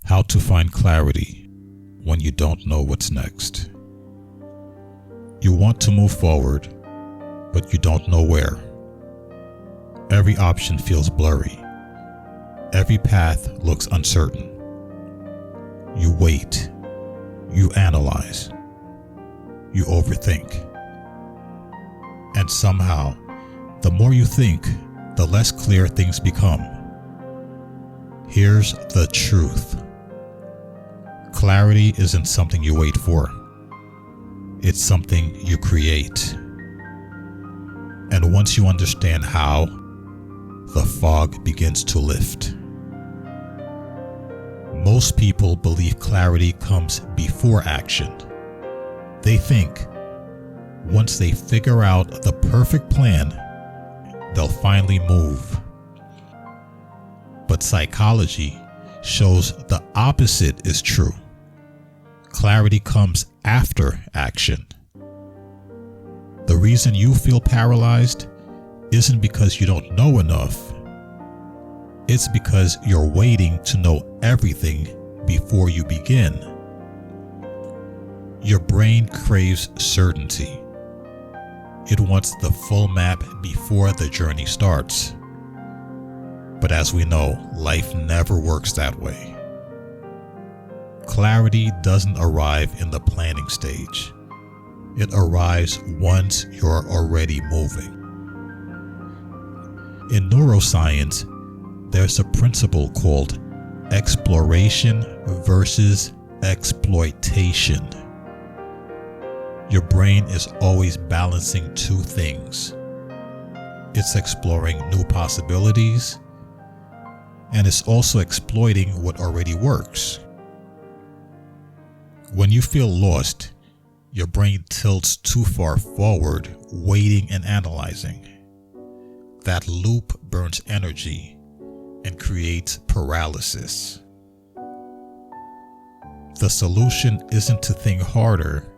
How to find clarity when you don't know what's next. You want to move forward, but you don't know where. Every option feels blurry. Every path looks uncertain. You wait. You analyze. You overthink. And somehow, the more you think, the less clear things become. Here's the truth. Clarity isn't something you wait for. It's something you create. And once you understand how, the fog begins to lift. Most people believe clarity comes before action. They think once they figure out the perfect plan, they'll finally move. But psychology shows the opposite is true. Clarity comes after action. The reason you feel paralyzed isn't because you don't know enough. It's because you're waiting to know everything before you begin. Your brain craves certainty. It wants the full map before the journey starts. But as we know, life never works that way. Clarity doesn't arrive in the planning stage. It arrives once you're already moving. In neuroscience, there's a principle called exploration versus exploitation. Your brain is always balancing two things. It's exploring new possibilities, and it's also exploiting what already works. When you feel lost, your brain tilts too far forward, waiting and analyzing. That loop burns energy and creates paralysis. The solution isn't to think harder,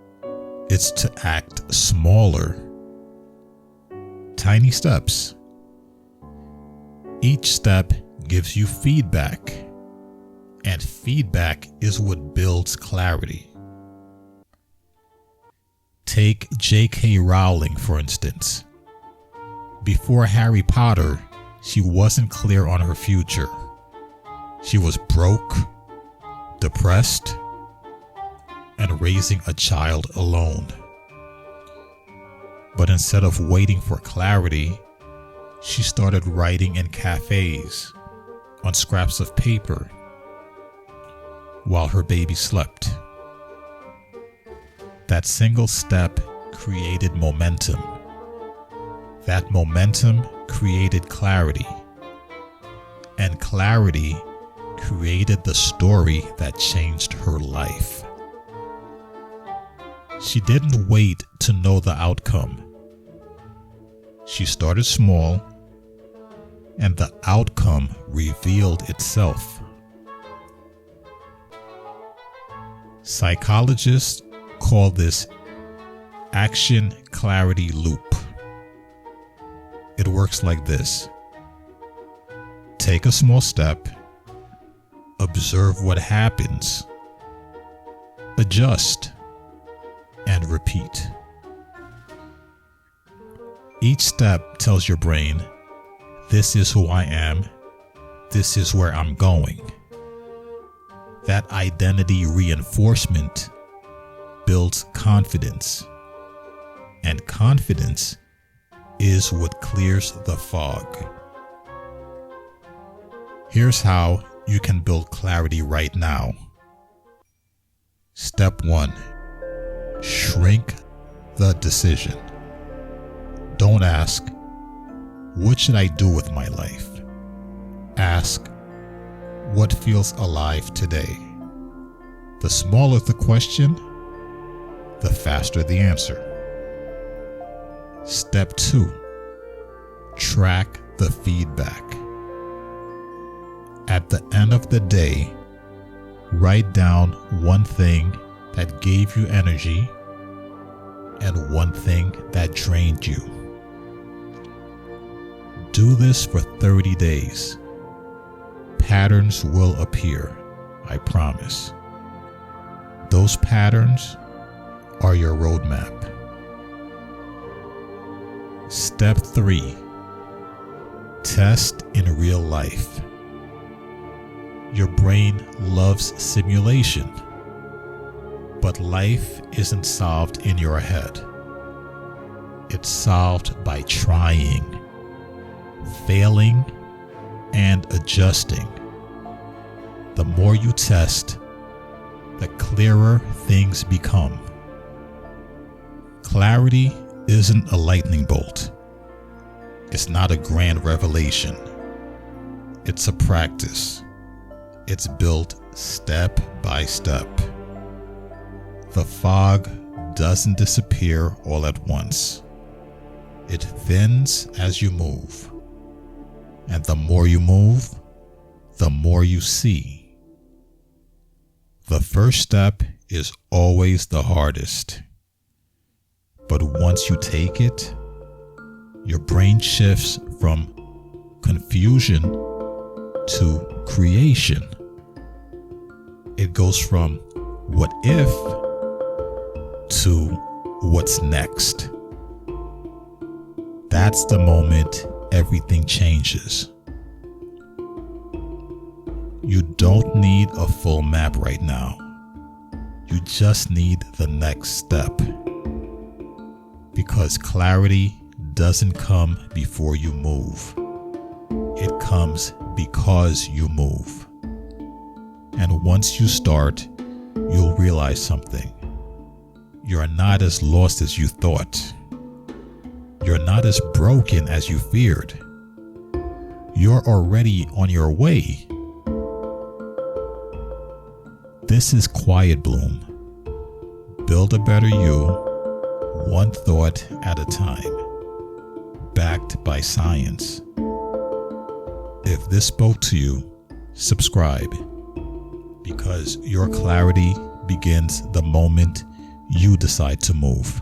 it's to act smaller. Tiny steps. Each step gives you feedback, and feedback is what builds clarity. Take J.K. Rowling, for instance. Before Harry Potter, she wasn't clear on her future. She was broke, depressed, and raising a child alone. But instead of waiting for clarity, she started writing in cafes, on scraps of paper, while her baby slept. That single step created momentum. That momentum created clarity. And clarity created the story that changed her life. She didn't wait to know the outcome. She started small, and the outcome revealed itself. Psychologists call this action clarity loop. It works like this. Take a small step, observe what happens, adjust, and repeat. Each step tells your brain, this is who I am, this is where I'm going. That identity reinforcement builds confidence, and confidence is what clears the fog. Here's how you can build clarity right now. Step 1. Shrink the decision. Don't ask, what should I do with my life? Ask, what feels alive today? The smaller the question, the faster the answer. Step 2. Track the feedback. At the end of the day, write down one thing that gave you energy and one thing that drained you. Do this for 30 days. Patterns will appear. I promise. Those patterns are your roadmap. Step 3. Test in real life. Your brain loves simulation, but life isn't solved in your head. It's solved by trying, failing, and adjusting. The more you test, the clearer things become. Clarity isn't a lightning bolt. It's not a grand revelation. It's a practice. It's built step by step. The fog doesn't disappear all at once. It thins as you move. And the more you move, the more you see. The first step is always the hardest. But once you take it, your brain shifts from confusion to creation. It goes from what if to what's next. That's the moment everything changes. You don't need a full map right now. You just need the next step. Because clarity doesn't come before you move. It comes because you move. And once you start, you'll realize something. You're not as lost as you thought. You're not as broken as you feared. You're already on your way. This is Quiet Bloom. Build a better you, one thought at a time. Backed by science. If this spoke to you, subscribe. Because your clarity begins the moment you decide to move.